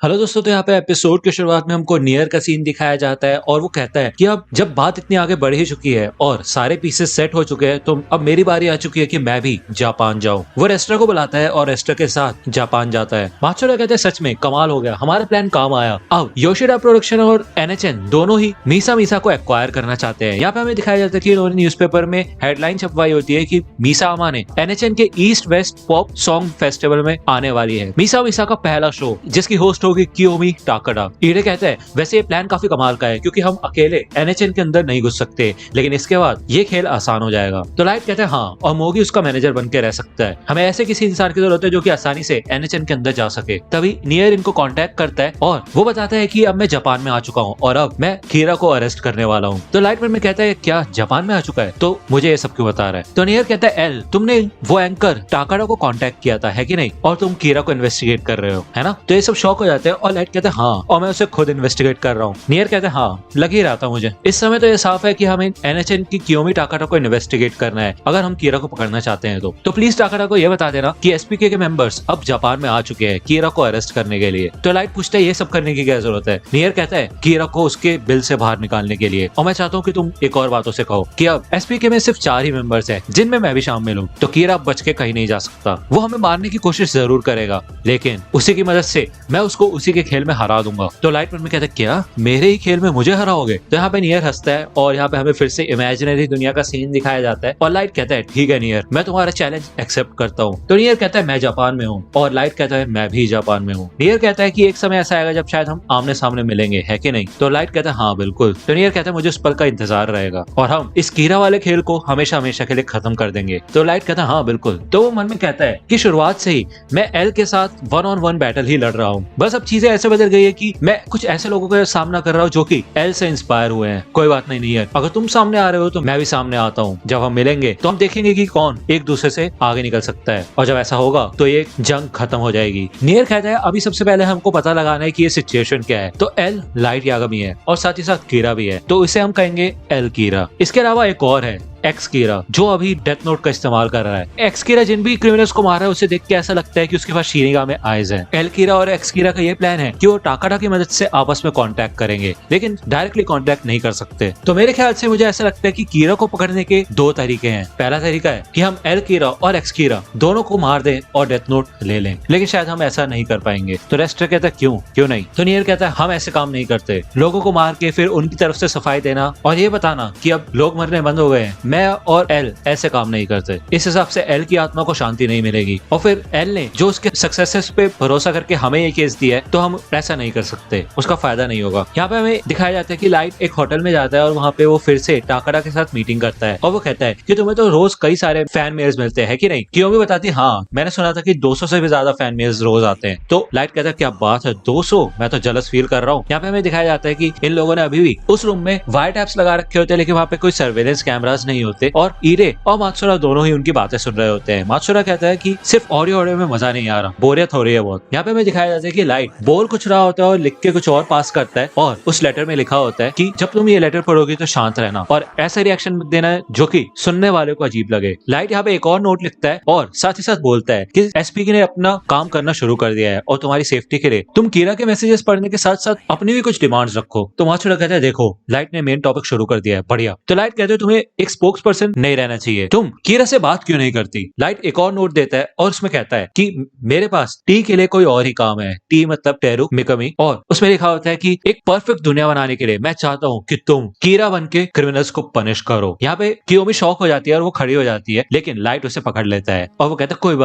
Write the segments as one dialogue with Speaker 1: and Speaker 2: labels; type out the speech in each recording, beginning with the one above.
Speaker 1: Hello दोस्तों, तो यहाँ पे एपिसोड की शुरुआत में हमको नियर का सीन दिखाया जाता है और वो कहता है कि अब जब बात इतनी आगे बढ़ ही चुकी है और सारे पीसेस सेट हो चुके हैं तो अब मेरी बारी आ चुकी है कि मैं भी जापान जाऊं। वो रेस्टर को बुलाता है और रेस्टर के साथ जापान जाता है। मात्सुरा कहते हैं सच में कमाल हो गया, हमारा प्लान काम आया। अब योशिडा प्रोडक्शन और एनएचएन दोनों ही मीसा मीसा को एक्वायर करना चाहते हैं। यहाँ पे हमें दिखाया जाता है कि उन्होंने न्यूज़पेपर में हेडलाइन छपवाई होती है कि मीसा अमा ने एनएचएन के east west pop song festival में आने वाली है। मीसा मीसा का पहला शो जिसकी होस्ट होगी कियोमी टाकाडा। ईडे कहते हैं वैसे ये प्लान काफी कमाल का है क्योंकि हम अकेले एनएचएन के अंदर नहीं घुस सकते, लेकिन इसके बाद ये खेल आसान हो जाएगा। तो लाइट कहते हैं हाँ, और मोगी उसका मैनेजर बन के रह सकता है। हमें ऐसे किसी इंसान की जरूरत है जो कि आसानी से एनएचएन के अंदर जा सके। तभी नियर इनको कांटेक्ट करता है और वो बताता है कि अब मैं जापान में आ चुका हूँ और अब मैं कीरा को अरेस्ट करने वाला हूँ। तो लाइट में कहता है क्या जापान में आ चुका है, तो मुझे ये सब क्यों बता रहा है। तो नियर कहता है एल, तुमने वो एंकर टाकाडा को कांटेक्ट किया था है कि नहीं, और तुम कीरा को इन्वेस्टिगेट कर रहे हो है ना। तो ये सब शॉक हो जाते हैं और लाइट कहते हैं हाँ, और मैं उसे खुद इन्वेस्टिगेट कर रहा हूँ। नियर कहते हैं हाँ, लग ही रहा था मुझे। इस समय तो ये साफ है कि हमें एनएचएन की कियोमी टाकाडा को इन्वेस्टिगेट करना है अगर हम कीरा को पकड़ना चाहते हैं। तो प्लीज टाकाडा को ये बता देना कि एसपीके के मेंबर्स अब जापान में आ चुके हैं कीरा को अरेस्ट करने के लिए। तो लाइट पूछता है ये सब करने की क्या जरूरत है। नियर कहता है कीरा को उसके बिल से बाहर निकालने के लिए, और मैं चाहता हूँ कि तुम एक और बातों से कहो कि अब एसपीके में सिर्फ 4 ही मेंबर्स हैं जिनमें मैं भी शामिल हूँ। तो कीरा बच के कहीं नहीं जा सकता। वो हमें मारने की कोशिश जरूर करेगा, लेकिन उसी की मदद से मैं उसको उसी के खेल में हरा दूंगा। तो लाइट में कहता है क्या मेरे ही खेल में मुझे हराओगे। तो यहाँ पे नियर हंसता है और यहाँ पे हमें फिर से इमेजिनरी दुनिया का सीन दिखाया जाता है और लाइट कहता है ठीक है नियर, मैं तुम्हारा चैलेंज एक्सेप्ट करता हूँ। तो नियर कहता है मैं जापान में हूँ और लाइट कहता है मैं भी जापान में हूँ। नियर कहता है कि एक समय ऐसा आएगा जब शायद हम आमने सामने मिलेंगे है कि नहीं। तो लाइट कहता है हाँ बिल्कुल। तो नियर कहता है मुझे उस पल का इंतजार रहेगा और हम इस कीरा वाले खेल को हमेशा हमेशा के लिए खत्म कर देंगे। तो लाइट कहता है हाँ बिल्कुल। तो वो मन में कहता है कि शुरुआत से ही मैं एल के साथ 1-on-1 बैटल ही लड़ रहा हूँ, बस अब चीजें ऐसे बदल गई है कि मैं कुछ ऐसे लोगों का सामना कर रहा हूँ जो कि एल से इंस्पायर हुए हैं। कोई बात नहीं है, अगर तुम सामने आ रहे हो तो मैं भी सामने आता हूँ। जब हम मिलेंगे तो हम देखेंगे कि कौन एक दूसरे से आगे निकल सकता है, और जब ऐसा होगा तो ये जंग खत्म हो जाएगी। नियर कहता है अभी सबसे पहले हमको पता लगाना है कि ये सिचुएशन क्या है। तो एल लाइट यागमी है और साथ ही साथ कीरा भी है, तो इसे हम कहेंगे एल कीरा। इसके अलावा एक और है एक्स कीरा जो अभी डेथ नोट का इस्तेमाल कर रहा है। एक्स कीरा जिन भी क्रिमिनल्स को मार रहा है उसे देख के ऐसा लगता है कि उसके पास शीनिगा में आइज है। एल कीरा और एक्स कीरा का ये प्लान है कि वो टाकाडा की मदद से आपस में कांटेक्ट करेंगे, लेकिन डायरेक्टली कांटेक्ट नहीं कर सकते। तो मेरे ख्याल से मुझे ऐसा लगता है कि कीरा को पकड़ने के 2 तरीके हैं। पहला तरीका है कि हम एल कीरा और एक्स कीरा दोनों को मार दें और डेथ नोट ले लें, लेकिन शायद हम ऐसा नहीं कर पाएंगे। तो रेस्टर कहता है क्यों नहीं। तो नियर कहता है हम ऐसे काम नहीं करते। लोगों को मार के फिर उनकी तरफ से सफाई देना और ये बताना कि अब लोग मरने बंद हो गए हैं, मैं और एल ऐसे काम नहीं करते। इस हिसाब से एल की आत्मा को शांति नहीं मिलेगी, और फिर एल ने जो उसके सक्सेसेस पे भरोसा करके हमें ये केस दिया है तो हम ऐसा नहीं कर सकते, उसका फायदा नहीं होगा। यहाँ पे हमें दिखाया जाता है कि लाइट एक होटल में जाता है और वहाँ पे वो फिर से टाकाडा के साथ मीटिंग करता है और वो कहता है कि तुम्हें तो रोज कई सारे फैन मेल्स मिलते हैं कि नहीं। कियोमी बताती है हाँ, मैंने सुना था कि 200 से भी ज्यादा फैन मेल्स रोज आते हैं। तो लाइट कहता है क्या बात है 200, मैं तो जलस फील कर रहा हूँ। यहाँ पे हमें दिखाया जाता है कि इन लोगों ने अभी भी उस रूम में वायर टैप्स लगा रखे होते हैं, लेकिन वहाँ पे कोई सर्वेलेंस कैमरास नहीं होते और ईरे और मात्सुरा दोनों ही उनकी बातें सुन रहे होते हैं। मात्सुरा कहता है कि सिर्फ ऑडियो में मजा नहीं आ रहा, बोरियत हो रही है बहुत। यहाँ पे हमें दिखाया जाता है कि लाइट बोल कुछ रहा होता है और लिख के कुछ और पास करता है, और उस लेटर में लिखा होता है कि जब तुम ये लेटर पढ़ोगी तो शांत रहना और ऐसा रिएक्शन देना है जो कि सुनने वाले को अजीब लगे। लाइट यहाँ पे एक और नोट लिखता है और साथ ही साथ बोलता है कि एसपीके ने अपना काम करना शुरू कर दिया है और तुम्हारी सेफ्टी के लिए तुम कीरा के मैसेजेस पढ़ने के साथ साथ अपनी भी कुछ डिमांड्स रखो। तो मात्सुरा कहता है देखो लाइट ने मेन टॉपिक शुरू कर दिया है, बढ़िया। तो लाइट कहते हैं तुम्हें एक स्पोक्स पर्सन नहीं रहना चाहिए, तुम कीरा से बात क्यों नहीं करती। लाइट एक और नोट देता है और उसमें कहता है कि मेरे पास टी के लिए कोई और ही काम है, टी मतलब टेरू मिकमी, और उसमें लिखा होता है कि एक परफेक्ट दुनिया बनाने के लिए मैं चाहता हूँ कि तुम कीरा बन के क्रिमिनल्स को पनिश करो। यहाँ पे कियोमी शॉक हो जाती है और वो खड़ी हो जाती है, लेकिन लाइट उसे पकड़ लेता है और वो कहता है कोई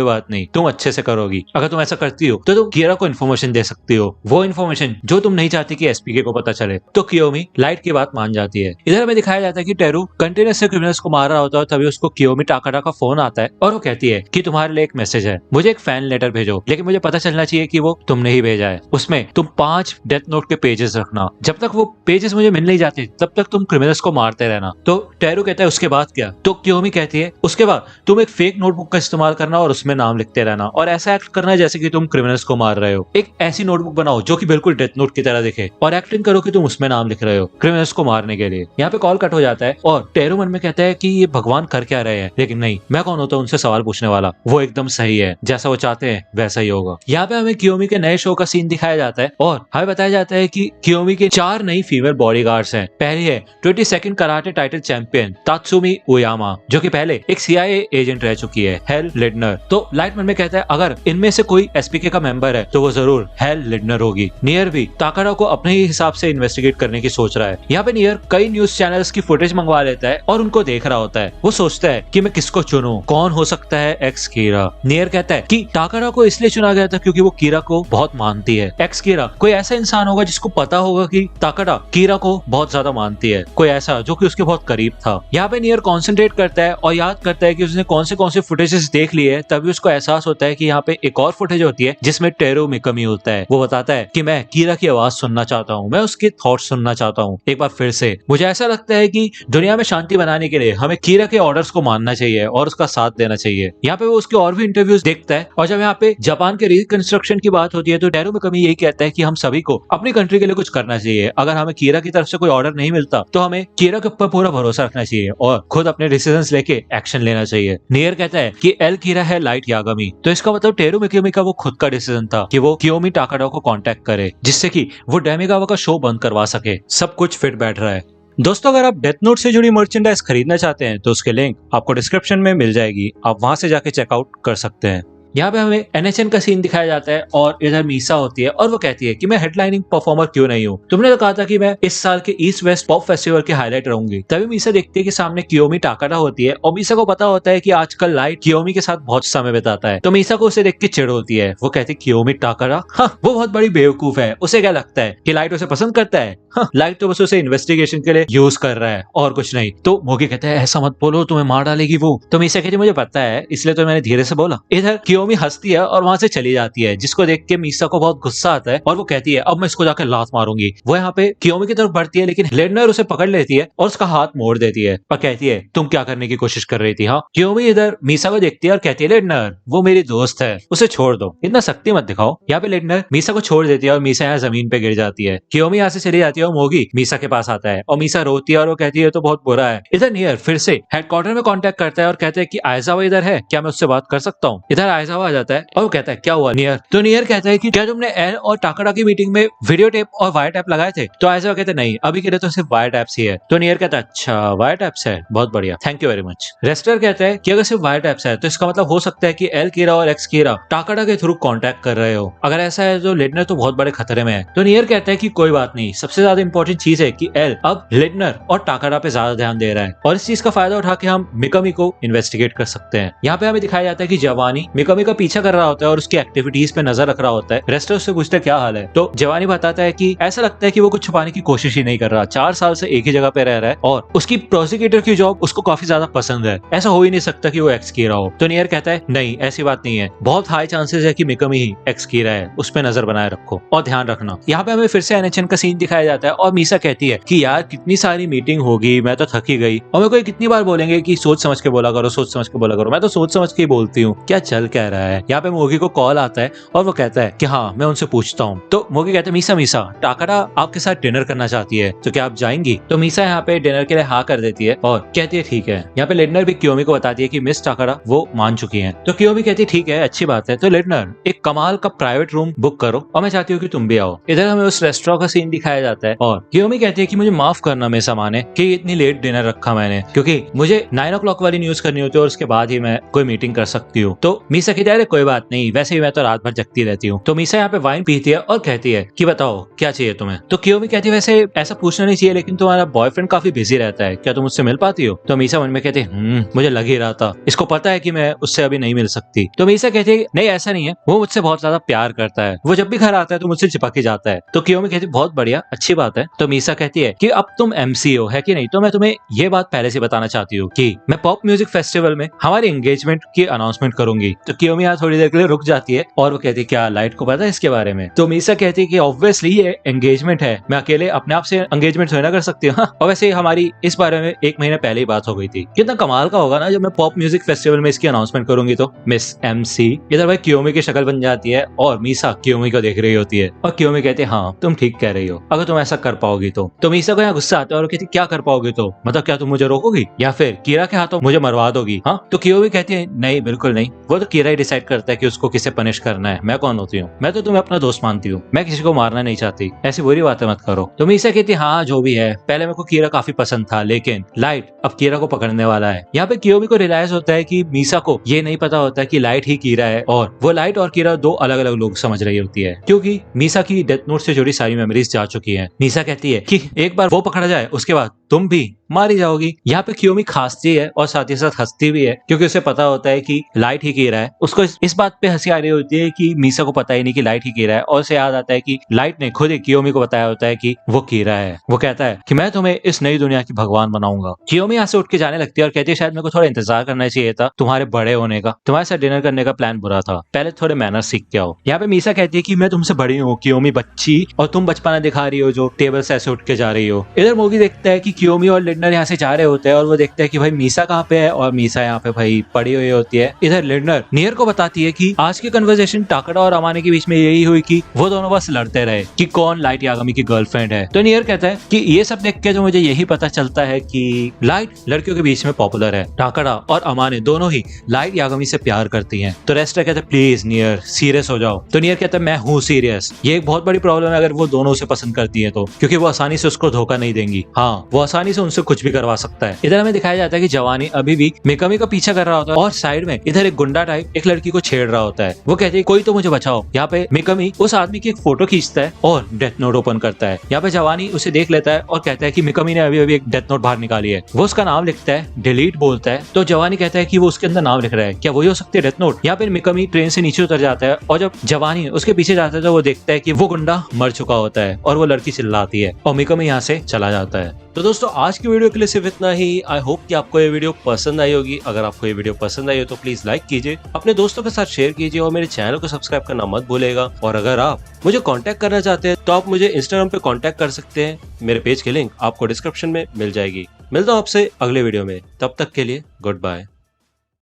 Speaker 1: बात नहीं, तुम अच्छे से करोगी। अगर तुम ऐसा करती हो तो तुम कीरा को इन्फॉर्मेशन दे सकती हो, वो इन्फॉर्मेशन जो तुम नहीं चाहती कि एसपीके को पता चले। तो कियोमी लाइट की बात मान जाती है। इधर हमें दिखाया जाता है कि टेरू कंटिन्यूस से क्रिमिनल्स को मार रहा होता है, तभी उसको कियोमी टाकाडा का फोन आता है और वो कहती है कि तुम्हारे लिए एक मैसेज है, मुझे एक फैन लेटर भेजो, लेकिन मुझे पता चलना चाहिए कि वो तुमने ही भेजा है। उसमें तुम 5 डेथ नोट के पेजेस रखना, जब तक वो पेजेस मुझे मिल नहीं जाते तब तक तुम क्रिमिनल्स को मारते रहना। तो टेरू कहता है उसके बाद क्या। तो कियोमी कहती है उसके बाद तुम एक फेक नोटबुक का इस्तेमाल करना और उसमें नाम लिखते रहना और ऐसा एक्ट करना जैसे कि तुम क्रिमिनल्स को मार रहे हो। एक ऐसी नोटबुक बनाओ जो कि बिल्कुल डेथ नोट की तरह दिखे और एक्टिंग करो कि तुम उसमें नाम लिख रहे हो क्रिमिनल्स को मारने के लिए। यहाँ पे कॉल कट हो जाता है और टेरू मन में कहता है कि ये भगवान कर क्या रहे हैं, लेकिन नहीं, मैं कौन होता हूँ उनसे सवाल पूछने वाला, वो एकदम सही है, जैसा वो चाहते हैं वैसा ही होगा। यहाँ पे हमें कियोमी के नए शो का सीन दिखाया जाता है और हमें बताया जाता है कि कियोमी के 4 नई फीमेल बॉडीगार्ड्स हैं। पहली है 22nd karate title champion Tatsumi Uyama, जो कि पहले एक CIA एजेंट रह चुकी है, हेल लिडनर। तो लाइट मन में कहता है अगर इनमें से कोई SPK का मेंबर है तो वो जरूर हेल लिडनर होगी। नियर भी ताकारा को अपने ही हिसाब से इन्वेस्टिगेट करने की सोच रहा है। यहाँ पे नियर कई न्यूज चैनल्स की फुटेज मंगवा लेता है और उनको देख रहा होता है। वो सोचता है कि मैं किसको चुनूं, कौन हो सकता है एक्स कीरा। नियर कहता है कि ताकारा को इसलिए चुना गया था क्योंकि वो कीरा को बहुत मानती है। एक्स कीरा कोई ऐसा इंसान होगा जिसको पता होगा कि ताकारा कीरा को बहुत ज्यादा मानती है, कोई ऐसा जो कि उसके बहुत करीब था। यहाँ पे नियर कॉन्सेंट्रेट करता है और याद करता है कि उसने कौन से फुटेजेस देख लिए है। तभी उसको एहसास होता है कि यहाँ पे एक और फुटेज होती है जिसमें टेरो मिकमी होता है। वो बताता है कि मैं कीरा की आवाज सुनना चाहता हूँ, मैं उसके थॉट्स सुनना चाहता हूँ एक बार फिर से। मुझे ऐसा लगता है कि दुनिया में शांति बनाने के लिए हमें कीरा के ऑर्डर्स को मानना चाहिए और उसका साथ देना चाहिए। यहाँ पे वो उसके और भी इंटरव्यूज देखता है और जब यहाँ पे जापान के रिकंस्ट्रक्शन की बात होती है तो टेरो मिकमी यही कहता है कि हम सभी को अपनी कंट्री के लिए कुछ करना चाहिए। अगर हमें कीरा की तरफ से कोई ऑर्डर नहीं मिलता तो हमें कीरा के ऊपर पूरा भरोसा रखना चाहिए और खुद अपने डिसीजंस लेके एक्शन लेना चाहिए। नियर कहता है कि एल कीरा है लाइट यागामी, तो इसका मतलब टेरो मिकमी का वो खुद का डिसीजन था कि वो कियोमी टाकाडा को कांटेक्ट करे जिससे कि वो डेमिगावा का शो बंद करवा सके। सब कुछ फिट बैठ रहा है। दोस्तों अगर आप डेथ नोट से जुड़ी मर्चेंडाइज खरीदना चाहते हैं तो उसके लिंक आपको डिस्क्रिप्शन में मिल जाएगी, आप वहां से जाके चेकआउट कर सकते हैं। यहाँ पे हमें NHN का सीन दिखाया जाता है और इधर मीसा होती है और वो कहती है कि मैं हेडलाइनिंग परफॉर्मर क्यों नहीं हूँ, तुमने तो कहा था कि मैं इस साल के ईस्ट वेस्ट पॉप फेस्टिवल के हाईलाइट रहूंगी। तभी मीसा देखती है कि सामने कियोमी टाकाडा होती है और मीसा को पता होता है कि आजकल लाइट कियोमी के साथ बहुत समय बिताता है। तो मीसा को उसे देख के चिढ़ होती है। वो कहती है कियोमी टाकाडा, हाँ वो बहुत बड़ी बेवकूफ है, उसे क्या लगता है कि लाइट उसे पसंद करता है? हाँ, लाइट तो बस उसे इन्वेस्टिगेशन के लिए यूज कर रहा है और कुछ नहीं। तो मोगी कहता है ऐसा मत बोलो, तुम्हें मार डालेगी वो। तो मीसा कहती है मुझे पता है, इसलिए तो मैंने धीरे से बोला। इधर कियोमी हंसती है और वहां से चली जाती है, जिसको देख के मीसा को बहुत गुस्सा आता है और वो कहती है अब मैं इसको जाकर लात मारूंगी। वो यहाँ पे कियोमी की तरफ बढ़ती है लेकिन लेडनर उसे पकड़ लेती है और उसका हाथ मोड़ देती है और कहती है तुम क्या करने की कोशिश कर रही थी? हाँ। कियोमी इधर मीसा को देखती है और कहती है लेडनर वो मेरी दोस्त है, उसे छोड़ दो, इतना सख्ती मत दिखाओ। यहाँ पे लेडनर मीसा को छोड़ देती है और मीसा यहाँ जमीन पे गिर जाती है। कियोमी यहाँ से चली जाती है और मोगी मीसा के पास आता है और मीसा रोती है और वो कहती है तो बहुत बुरा है। इधर नियर फिर से हेडक्वार्टर में कांटेक्ट करता है और कहते हैं कि आयजावा इधर है, क्या मैं उससे बात कर सकता हूँ? इधर आयजावा आ जाता है और वो कहता है क्या हुआ नियर? तो नियर कहता है कि क्या तुमने एल और टाकाडा की मीटिंग में वीडियो टेप और वायर टैप लगाए थे? तो आयजावा कहते हैं नहीं, अभी के लिए तो सिर्फ वायर टैप्स ही है। तो नियर कहता है अच्छा वायर टैप्स है, बहुत बढ़िया, थैंक यू वेरी मच। रेस्टर कहता है कि अगर सिर्फ वायर टैप्स है तो इसका मतलब हो सकता है कि एल कीरा और एक्स कीरा टाकाडा के थ्रू कांटेक्ट कर रहे हो। अगर ऐसा है तो लिडनर तो बहुत बड़े खतरे में है। तो नियर कहता है कि कोई बात नहीं, सबसे ज्यादा इंपॉर्टेंट चीज है कि एल अब लिडनर और टाकाडा पे ज्यादा ध्यान दे रहा है और इस चीज का फायदा उठा के हम मिकामी को इन्वेस्टिगेट कर सकते हैं। यहाँ पे हमें दिखाया जाता है कि जवानी मिकामी का पीछा कर रहा होता है और उसकी एक्टिविटीज पे नजर रख रहा होता है। रेस्टर उससे पूछता है क्या हाल है? तो जवानी बताता है कि ऐसा लगता है कि वो कुछ छुपाने की कोशिश ही नहीं कर रहा, 4 साल से एक ही जगह पे रह रहा है और उसकी प्रोसिक्यूटर की जॉब उसको काफी ज्यादा पसंद है, ऐसा हो ही नहीं सकता कि वो एक्स कीरा हो। तो नियर कहता है नहीं ऐसी बात नहीं है, बहुत हाई चांसेस है कि मिकामी ही एक्स कीरा है, उस पर नजर बनाए रखो और ध्यान रखना। यहाँ पे हमें फिर से NHN का सीन दिखाया जाता है और मीसा कहती है कि यार कितनी सारी मीटिंग होगी, मैं तो थक ही गई और मेरे को कितनी बार बोलेंगे कि सोच समझ के बोला करो, सोच समझ के बोला करो, मैं तो सोच समझ के ही बोलती हूँ, क्या चल कह रहा है। यहाँ पे मोगी को कॉल आता है और वो कहता है कि हाँ मैं उनसे पूछता हूँ। तो मोगी कहते हैं मीसा टाकाडा आपके साथ डिनर करना चाहती है तो क्या आप जाएंगी? तो मीसा यहाँ पे डिनर के लिए हाँ कर देती है और कहती है ठीक है। यहाँ पे लिडनर भी कियोमी को बताती है कि मिस टाकाडा वो मान चुकी हैं। तो कियोमी कहती है ठीक है अच्छी बात है, तो लिडनर एक कमाल का प्राइवेट रूम बुक करो और मैं चाहती हूँ कि तुम भी आओ। इधर हमें उस रेस्टोरेंट का सीन दिखाया जाता है और कियोमी कहती है कि मुझे माफ करना मिस अमाने कि इतनी लेट डिनर रखा मैंने, क्योंकि मुझे 9 o'clock वाली न्यूज करनी होती है और उसके बाद ही मैं कोई मीटिंग कर सकती हूँ। तो मीसा कहती है कोई बात नहीं, वैसे ही मैं तो रात भर जगती रहती हूँ। तो मीसा यहाँ पे वाइन पीती है और कहती है कि बताओ क्या चाहिए तुम्हें? तो कियोमी कहती है वैसे ऐसा पूछना नहीं चाहिए लेकिन तुम्हारा बॉयफ्रेंड काफी बिजी रहता है, क्या तुम उससे मिल पाती हो? तो मीसा मन में कहती है मुझे लग ही रहा था, इसको पता है कि मैं उससे अभी नहीं मिल सकती। तो मीसा कहती है नहीं ऐसा नहीं है, वो मुझसे बहुत ज्यादा प्यार करता है, वो जब भी घर आता है तो मुझसे चिपक ही जाता है। तो कियोमी कहती है बहुत बढ़िया अच्छी बात है। तो मीसा कहती है कि अब तुम MC हो है कि नहीं, तो मैं तुम्हें ये बात पहले से बताना चाहती हूँ कि मैं पॉप म्यूजिक फेस्टिवल में हमारी एंगेजमेंट की अनाउंसमेंट करूंगी। तो कियोमी यहाँ थोड़ी देर के लिए रुक जाती है और वो कहती है क्या लाइट को पता है इसके बारे में? तो मीसा कहती है कि ऑब्वियसली ये एंगेजमेंट है, मैं अकेले अपने आप से एंगेजमेंट थोड़ी ना कर सकती हूँ। और वैसे हमारी इस बारे में 1 महीने पहले ही बात हो गई थी। कितना कमाल का होगा ना जब मैं पॉप म्यूजिक फेस्टिवल में इसकी अनाउंसमेंट करूंगी तो। मिस MC इधर भाई कियोमी की शक्ल बन जाती है और मीसा कियोमी को देख रही होती है और कियोमी कहती है हाँ तुम ठीक कह रही हो, अगर तुम ऐसा कर पाओगी तो मीसा को यहाँ गुस्सा आता है और कहती क्या कर पाओगी तो, मतलब क्या तुम मुझे रोकोगी या फिर कीरा के हाथों मुझे मरवा दोगी? हाँ, तो कियोमी कहती है नहीं बिल्कुल नहीं, वो तो कीरा ही डिसाइड करता है कि उसको किसे पनिश करना है, मैं कौन होती हूँ? मैं तो तुम्हें अपना दोस्त मानती हूँ, मैं किसी को मारना नहीं चाहती, ऐसी बुरी बातें मत करो। तो मीसा कहती है हाँ जो भी है, पहले मेरे को कीरा काफी पसंद था लेकिन लाइट अब कीरा को पकड़ने वाला है। यहाँ पे कियोमी को रियलाइज होता है कि मीसा को ये नहीं पता होता है कि लाइट ही कीरा है और वो लाइट और कीरा 2 अलग अलग लोग समझ रही होती है क्योंकि मीसा की डेथ नोट से जुड़ी सारी मेमोरीज जा चुकी है। मीसा कहती है कि एक बार वो पकड़ा जाए उसके बाद तुम भी मारी जाओगी। यहाँ पे कियोमी खांसती है और साथ ही साथ हंसती भी है क्योंकि उसे पता होता है कि लाइट ही कीरा है। उसको इस बात पे हंसी आ रही होती है कि मीसा को पता ही नहीं कि लाइट ही कीरा है और उसे याद आता है कि लाइट ने खुद ही कियोमी को बताया होता है कि वो कीरा है। वो कहता है कि मैं तुम्हें इस नई दुनिया की भगवान बनाऊंगा। कियोमी यहाँ से उठ के जाने लगती है और कहती है शायद मेरे को थोड़ा इंतजार करना चाहिए था तुम्हारे बड़े होने का, तुम्हारे साथ डिनर करने का प्लान बुरा था, पहले थोड़े मैनर सीख के आओ। यहाँ पे मीसा कहती है कि मैं तुमसे बड़ी हूँ कियोमी बच्ची और तुम बचपना दिखा रही हो जो टेबल से ऐसे उठ के जा रही हो। इधर मोगी देखता है कि कियोमी और लिंडनर यहाँ से जा रहे होते हैं और वो देखते हैं कि भाई मीसा कहाँ पे है और मीसा यहाँ पे भाई पड़ी हुई होती है। इधर लिंडनर नियर को बताती है कि आज की कन्वर्सेशन टाकड़ा और अमाने के बीच में यही हुई कि वो दोनों बस लड़ते रहे कि कौन लाइट यागामी की गर्लफ्रेंड है। तो नियर कहता है कि ये सब देख के तो मुझे यही पता चलता है कि लाइट लड़कियों के बीच में पॉपुलर है, टाकड़ा और अमाने दोनों ही लाइट यागामी से प्यार करती हैं। तो रेस्टर कहता है प्लीज नियर सीरियस हो जाओ। तो नियर कहता है मैं हूँ सीरियस, ये एक बहुत बड़ी प्रॉब्लम है अगर वो दोनों उसे पसंद करती है तो, क्योंकि वो आसानी से उसको धोखा नहीं देंगी। हाँ, वो आसानी से उनसे कुछ भी करवा सकता है। इधर हमें दिखाया जाता है कि जवानी अभी भी मिकामी का पीछा कर रहा होता है और साइड में इधर एक गुंडा टाइप एक लड़की को छेड़ रहा होता है। वो कहती है कोई तो मुझे बचाओ। यहाँ पे मिकामी उस आदमी की एक फोटो खींचता है और डेथ नोट ओपन करता है। यहाँ पे जवानी उसे देख लेता है और कहता है कि मिकामी ने अभी अभी एक डेथ नोट बाहर निकाली है। वो उसका नाम लिखता है, डिलीट बोलता है। तो जवानी कहता है कि वो उसके अंदर नाम लिख रहा है, क्या वही हो सकती है डेथ नोट? यहाँ पे मिकामी ट्रेन से नीचे उतर जाता है और जब जवानी उसके पीछे जाता है तो वो देखता है कि वो गुंडा मर चुका होता है और वो लड़की चिल्लाती है और मिकामी यहाँ से चला जाता है। तो दोस्तों आज की वीडियो के लिए सिर्फ इतना ही। आई होप कि आपको ये वीडियो पसंद आई होगी। अगर आपको ये वीडियो पसंद आई हो तो प्लीज लाइक कीजिए, अपने दोस्तों के साथ शेयर कीजिए और मेरे चैनल को सब्सक्राइब करना मत भूलेगा। और अगर आप मुझे कांटेक्ट करना चाहते हैं तो आप मुझे इंस्टाग्राम पे कांटेक्ट कर सकते हैं। मेरे पेज की लिंक आपको डिस्क्रिप्शन में मिल जाएगी। मिलता हूँ आपसे अगले वीडियो में, तब तक के लिए गुड बाय।